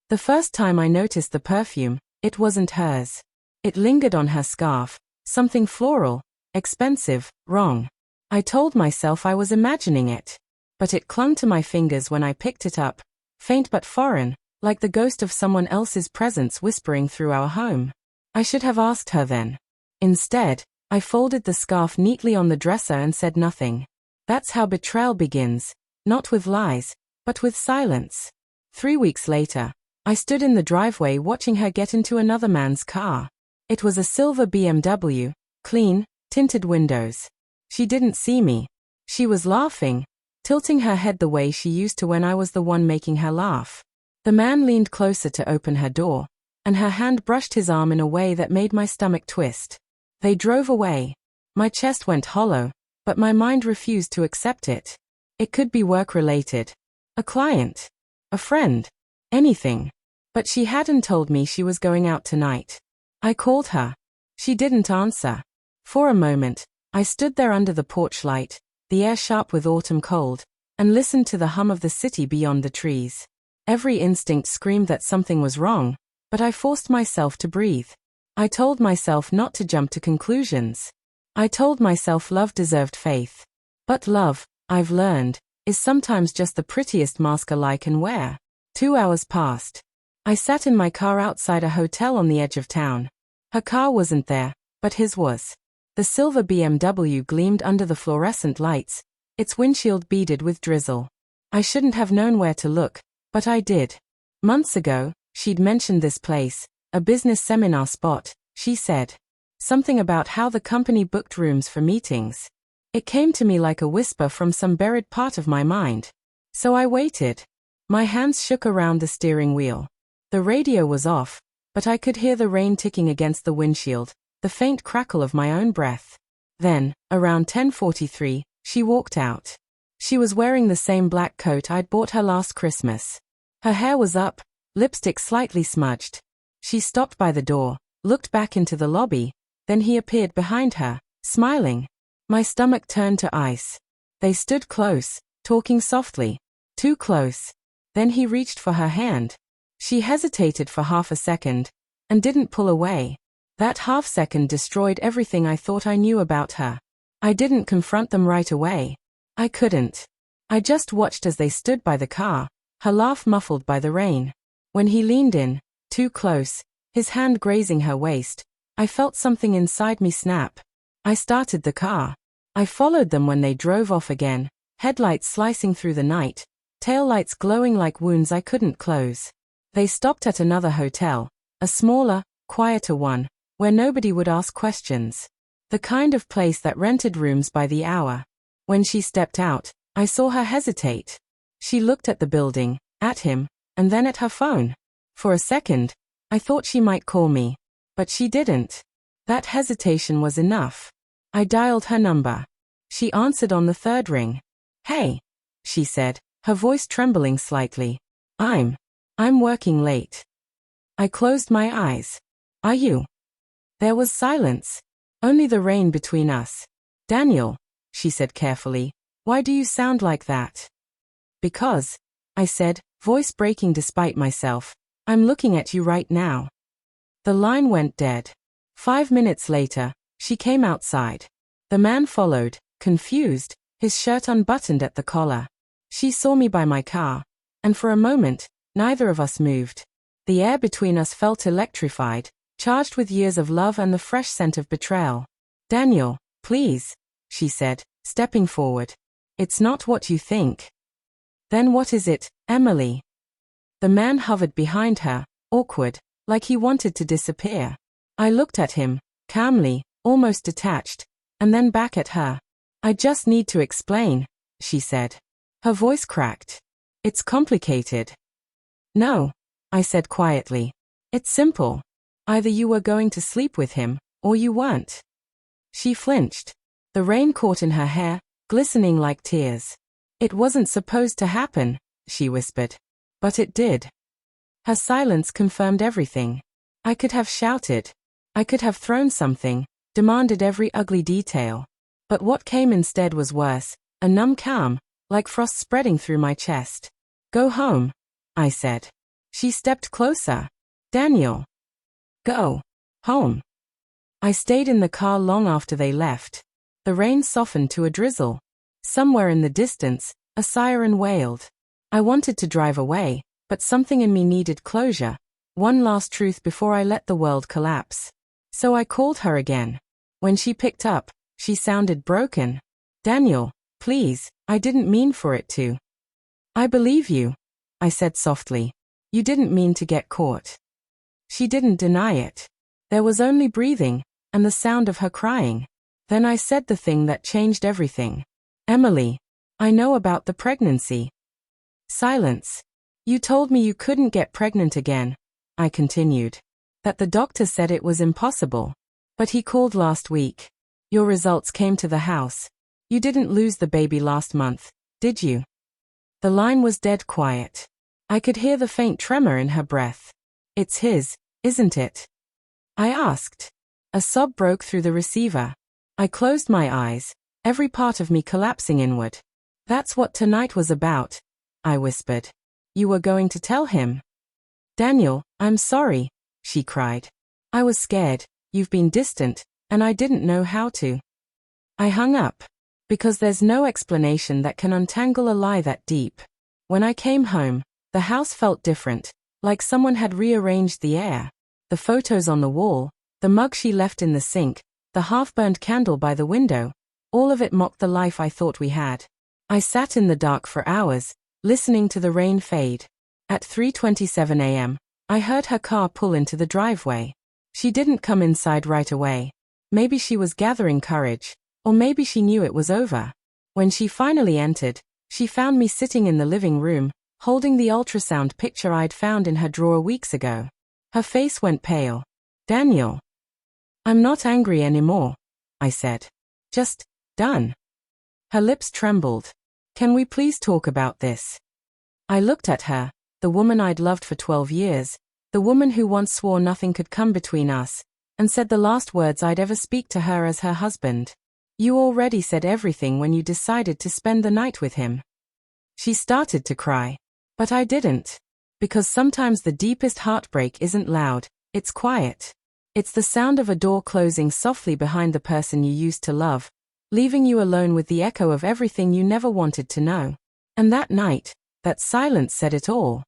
The first time I noticed the perfume, it wasn't hers. It lingered on her scarf, something floral, expensive, wrong. I told myself I was imagining it. But it clung to my fingers when I picked it up, faint but foreign, like the ghost of someone else's presence whispering through our home. I should have asked her then. Instead, I folded the scarf neatly on the dresser and said nothing. That's how betrayal begins, not with lies, but with silence. 3 weeks later, I stood in the driveway watching her get into another man's car. It was a silver BMW, clean, tinted windows. She didn't see me. She was laughing, tilting her head the way she used to when I was the one making her laugh. The man leaned closer to open her door, and her hand brushed his arm in a way that made my stomach twist. They drove away. My chest went hollow, but my mind refused to accept it. It could be work-related. A client. A friend. Anything. But she hadn't told me she was going out tonight. I called her. She didn't answer. For a moment, I stood there under the porch light, the air sharp with autumn cold, and listened to the hum of the city beyond the trees. Every instinct screamed that something was wrong, but I forced myself to breathe. I told myself not to jump to conclusions. I told myself love deserved faith. But love, I've learned, is sometimes just the prettiest mask a lie can wear. 2 hours passed. I sat in my car outside a hotel on the edge of town. Her car wasn't there, but his was. The silver BMW gleamed under the fluorescent lights, its windshield beaded with drizzle. I shouldn't have known where to look, but I did. Months ago, she'd mentioned this place, a business seminar spot, she said. Something about how the company booked rooms for meetings. It came to me like a whisper from some buried part of my mind. So I waited. My hands shook around the steering wheel. The radio was off, but I could hear the rain ticking against the windshield, the faint crackle of my own breath. Then, around 10:43, she walked out. She was wearing the same black coat I'd bought her last Christmas. Her hair was up, lipstick slightly smudged. She stopped by the door, looked back into the lobby, then he appeared behind her, smiling. My stomach turned to ice. They stood close, talking softly. Too close. Then he reached for her hand. She hesitated for half a second, and didn't pull away. That half second destroyed everything I thought I knew about her. I didn't confront them right away. I couldn't. I just watched as they stood by the car, her laugh muffled by the rain. When he leaned in, too close, his hand grazing her waist, I felt something inside me snap. I started the car. I followed them when they drove off again, headlights slicing through the night, taillights glowing like wounds I couldn't close. They stopped at another hotel, a smaller, quieter one, where nobody would ask questions. The kind of place that rented rooms by the hour. When she stepped out, I saw her hesitate. She looked at the building, at him, and then at her phone. For a second, I thought she might call me. But she didn't. That hesitation was enough. I dialed her number. She answered on the third ring. "Hey," she said, her voice trembling slightly. I'm working late." I closed my eyes. "Are you?" There was silence. Only the rain between us. "Daniel," she said carefully, "why do you sound like that?" "Because," I said, voice breaking despite myself, "I'm looking at you right now." The line went dead. 5 minutes later, she came outside. The man followed, confused, his shirt unbuttoned at the collar. She saw me by my car, and for a moment, neither of us moved. The air between us felt electrified, charged with years of love and the fresh scent of betrayal. "Daniel, please," she said, stepping forward. "It's not what you think." "Then what is it, Emily?" The man hovered behind her, awkward, like he wanted to disappear. I looked at him, calmly, almost detached, and then back at her. "I just need to explain," she said. Her voice cracked. "It's complicated." "No," I said quietly. "It's simple. Either you were going to sleep with him, or you weren't." She flinched. The rain caught in her hair, glistening like tears. "It wasn't supposed to happen," she whispered. "But it did." Her silence confirmed everything. I could have shouted. I could have thrown something, demanded every ugly detail. But what came instead was worse, a numb calm, like frost spreading through my chest. "Go home," I said. She stepped closer. Daniel. Go. Home. I stayed in the car long after they left. The rain softened to a drizzle. Somewhere in the distance, a siren wailed. I wanted to drive away, but something in me needed closure. One last truth before I let the world collapse. So I called her again. When she picked up, she sounded broken. Daniel, please, I didn't mean for it to. I believe you, I said softly. You didn't mean to get caught. She didn't deny it. There was only breathing, and the sound of her crying. Then I said the thing that changed everything. Emily, I know about the pregnancy. Silence. You told me you couldn't get pregnant again, I continued. That the doctor said it was impossible. But he called last week. Your results came to the house. You didn't lose the baby last month, did you? The line was dead quiet. I could hear the faint tremor in her breath. It's his, isn't it? I asked. A sob broke through the receiver. I closed my eyes, every part of me collapsing inward. That's what tonight was about, I whispered. You were going to tell him? Daniel, I'm sorry, she cried. I was scared, you've been distant, and I didn't know how to. I hung up. Because there's no explanation that can untangle a lie that deep. When I came home, the house felt different, like someone had rearranged the air. The photos on the wall, the mug she left in the sink, the half-burned candle by the window, all of it mocked the life I thought we had. I sat in the dark for hours, listening to the rain fade. At 3:27 a.m., I heard her car pull into the driveway. She didn't come inside right away. Maybe she was gathering courage. Or maybe she knew it was over. When she finally entered, she found me sitting in the living room, holding the ultrasound picture I'd found in her drawer weeks ago. Her face went pale. Daniel. I'm not angry anymore, I said. Just, done. Her lips trembled. Can we please talk about this? I looked at her, the woman I'd loved for 12 years, the woman who once swore nothing could come between us, and said the last words I'd ever speak to her as her husband. You already said everything when you decided to spend the night with him. She started to cry. But I didn't. Because sometimes the deepest heartbreak isn't loud, it's quiet. It's the sound of a door closing softly behind the person you used to love, leaving you alone with the echo of everything you never wanted to know. And that night, that silence said it all.